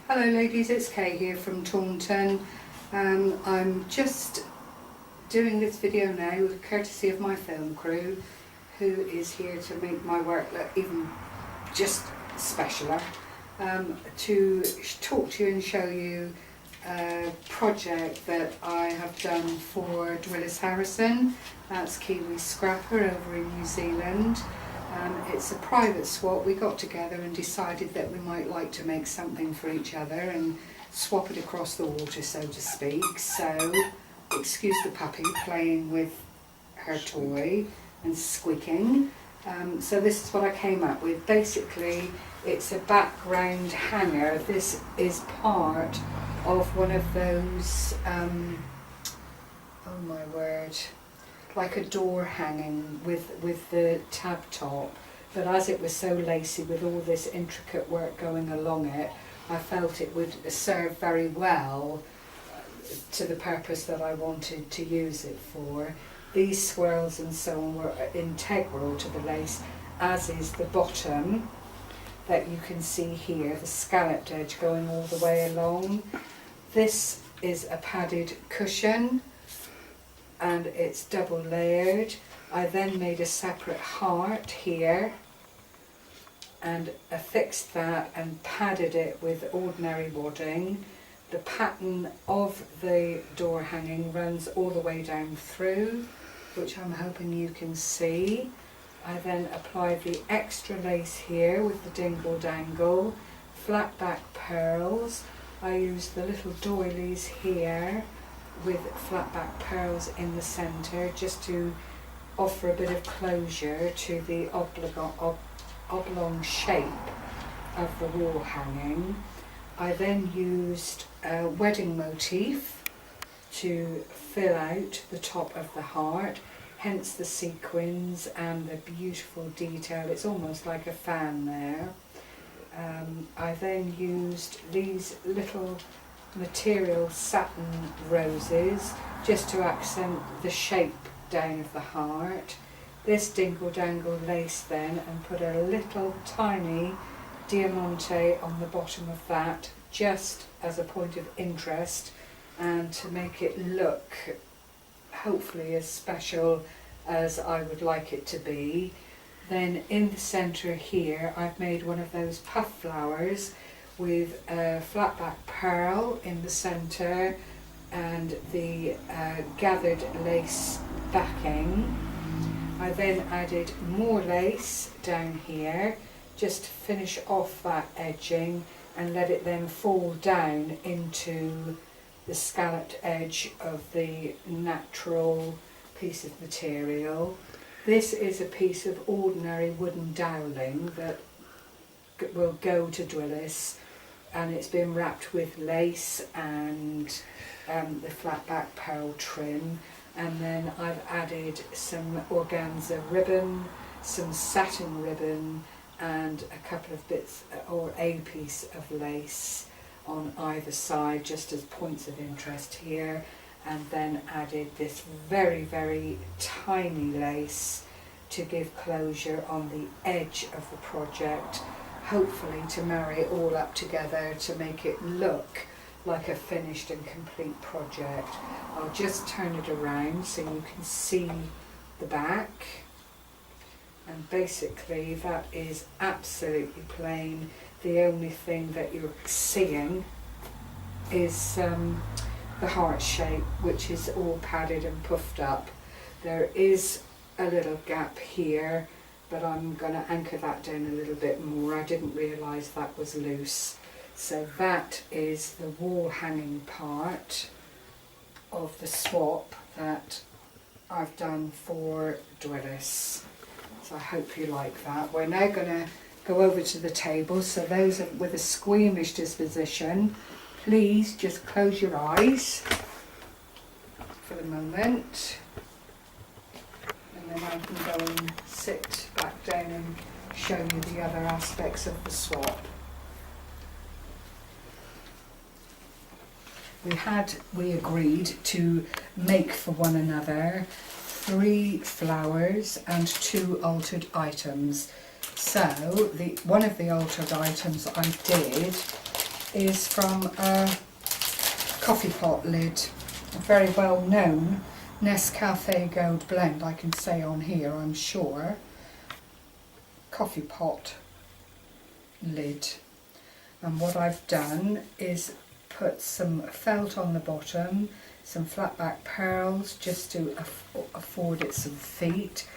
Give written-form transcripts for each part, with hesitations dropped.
Hello ladies, it's Kay here from Taunton. I'm just doing this video now with courtesy of my film crew, who is here to make my work look even just specialer, to talk to you and show you a project that I have done for Dwillis Harrison. That's Kiwi Scrapper over in New Zealand. It's a private swap. We got together and decided that we might like to make something for each other and swap it across the water, so to speak. So, excuse the puppy playing with her toy and squeaking. So this is what I came up with. Basically, it's a background hanger. This is part of one of those, oh my word, like a door hanging with the tab top, but as it was so lacy with all this intricate work going along it, I felt it would serve very well to the purpose that I wanted to use it for. These swirls and so on were integral to the lace, as is the bottom that you can see here, the scalloped edge going all the way along. This is a padded cushion, and it's double layered. I then made a separate heart here and affixed that and padded it with ordinary wadding. The pattern of the door hanging runs all the way down through, which I'm hoping you can see. I then applied the extra lace here with the dingle dangle, flat back pearls. I used the little doilies here with flat back pearls in the centre, just to offer a bit of closure to the oblong shape of the wall hanging. I then used a wedding motif to fill out the top of the heart, hence the sequins and the beautiful detail. It's almost like a fan there. I then used these little material satin roses just to accent the shape down of the heart. This dingle dangle lace then, and put a little tiny diamante on the bottom of that, just as a point of interest and to make it look hopefully as special as I would like it to be. Then in the centre here I've made one of those puff flowers with a flat back pearl in the centre and the gathered lace backing. I then added more lace down here just to finish off that edging and let it then fall down into the scalloped edge of the natural piece of material. This is a piece of ordinary wooden doweling that will go to Dwyllis, and it's been wrapped with lace and the flat back pearl trim, and then I've added some organza ribbon, some satin ribbon and a couple of bits or a piece of lace on either side just as points of interest here, and then added this very, very tiny lace to give closure on the edge of the project, hopefully to marry it all up together to make it look like a finished and complete project. I'll just turn it around so you can see the back, and basically that is absolutely plain. The only thing that you're seeing is the heart shape, which is all padded and puffed up. There is a little gap here, but I'm going to anchor that down a little bit more. I didn't realise that was loose. So that is the wall hanging part of the swap that I've done for Dwyllis. So I hope you like that. We're now going to go over to the table, so those with a squeamish disposition, please just close your eyes for the moment, and then I can go and sit back down and show you the other aspects of the swap. We agreed to make for one another 3 flowers and 2 altered items. So one of the altered items I did is from a coffee pot lid, a very well known Nescafe Gold blend, I can say on here, I'm sure. Coffee pot lid. And what I've done is put some felt on the bottom, some flat back pearls just to afford it some feet,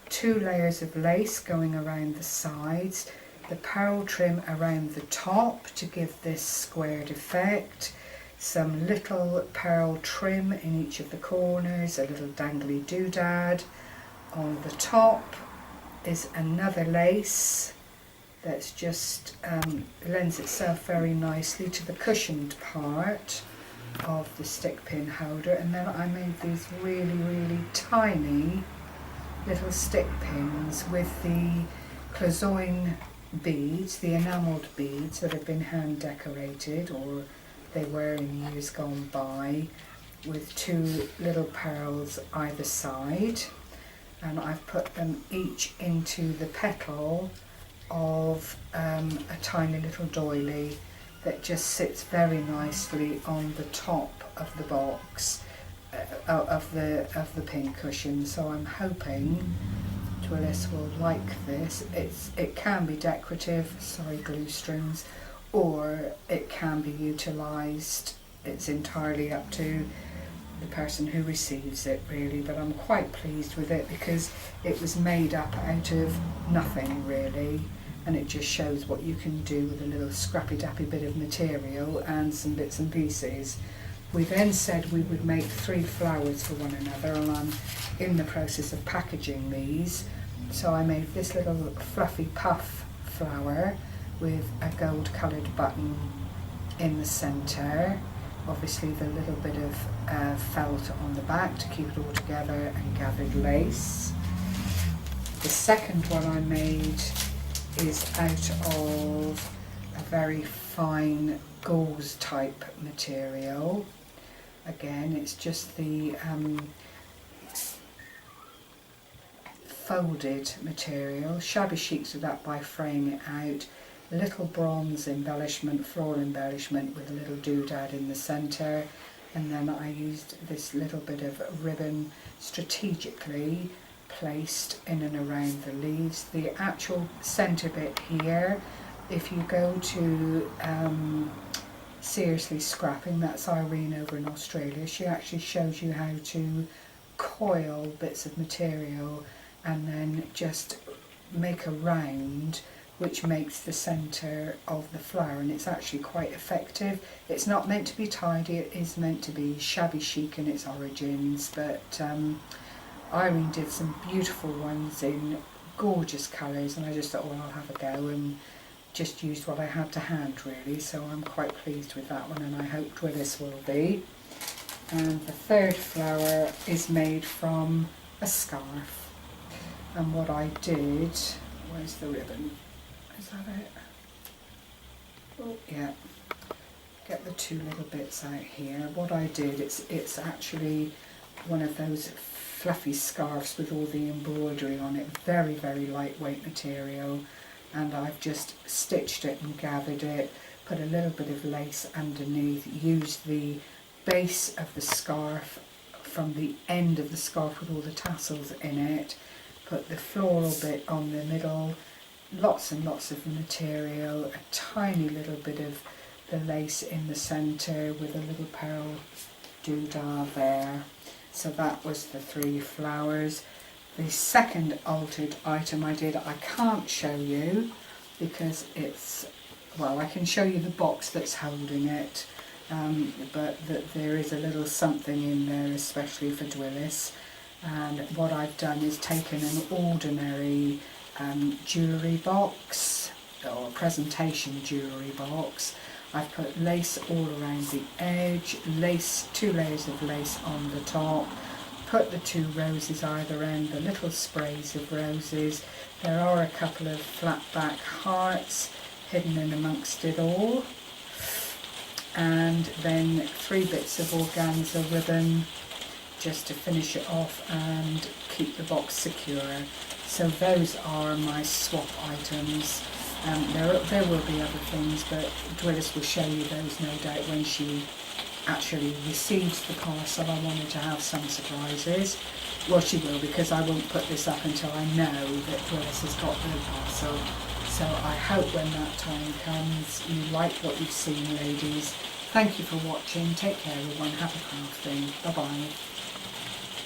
2 layers of lace going around the sides, the pearl trim around the top to give this squared effect, some little pearl trim in each of the corners, a little dangly doodad. On the top is another lace that's just lends itself very nicely to the cushioned part of the stick pin holder. And then I made these really tiny little stick pins with the clozoine beads, the enamelled beads that have been hand decorated, or they were in years gone by, with 2 little pearls either side. And I've put them each into the petal of a tiny little doily that just sits very nicely on the top of the box of the pin cushion. So I'm hoping Dwyllis will like this. It can be decorative, sorry glue strings, or it can be utilised. It's entirely up to the person who receives it really, but I'm quite pleased with it because it was made up out of nothing really, and it just shows what you can do with a little scrappy dappy bit of material and some bits and pieces. We then said we would make 3 flowers for one another, and I'm in the process of packaging these. So I made this little fluffy puff flower with a gold coloured button in the centre, obviously the little bit of felt on the back to keep it all together, and gathered lace. The second one I made is out of a very fine gauze type material. Again, it's just the folded material, shabby chic to that by fraying it out, little bronze embellishment, floral embellishment with a little doodad in the centre, and then I used this little bit of ribbon strategically placed in and around the leaves. The actual centre bit here, if you go to Seriously Scrapping, that's Irene over in Australia, she actually shows you how to coil bits of material and then just make a round which makes the centre of the flower, and it's actually quite effective. It's not meant to be tidy, it is meant to be shabby chic in its origins, but Irene did some beautiful ones in gorgeous colours, and I just thought, well, I'll have a go, and just used what I had to hand really, so I'm quite pleased with that one, and I hope Dwyllis will be. And the third flower is made from a scarf, and what I did, where's the ribbon? Is that it? Oh yeah, get the 2 little bits out here. What I did, it's actually one of those fluffy scarves with all the embroidery on it, very lightweight material, and I've just stitched it and gathered it, put a little bit of lace underneath, used the base of the scarf from the end of the scarf with all the tassels in it, put the floral bit on the middle, lots and lots of material, a tiny little bit of the lace in the centre with a little pearl doodah there. So that was the 3 flowers. The second altered item I did, I can't show you because it's, well, I can show you the box that's holding it, but there is a little something in there especially for Dwyllis. And what I've done is taken an ordinary jewellery box, or presentation jewellery box. I've put lace all around the edge, lace, 2 layers of lace on the top, put the 2 roses either end, the little sprays of roses. There are a couple of flat back hearts hidden in amongst it all, and then 3 bits of organza ribbon just to finish it off and keep the box secure. So those are my swap items. There will be other things, but Dwyllis will show you those no doubt when she actually receives the parcel. I wanted to have some surprises. Well, she will, because I won't put this up until I know that Dwyllis has got the parcel. So I hope when that time comes you like what you've seen, ladies. Thank you for watching. Take care everyone. Happy crafting. Bye bye.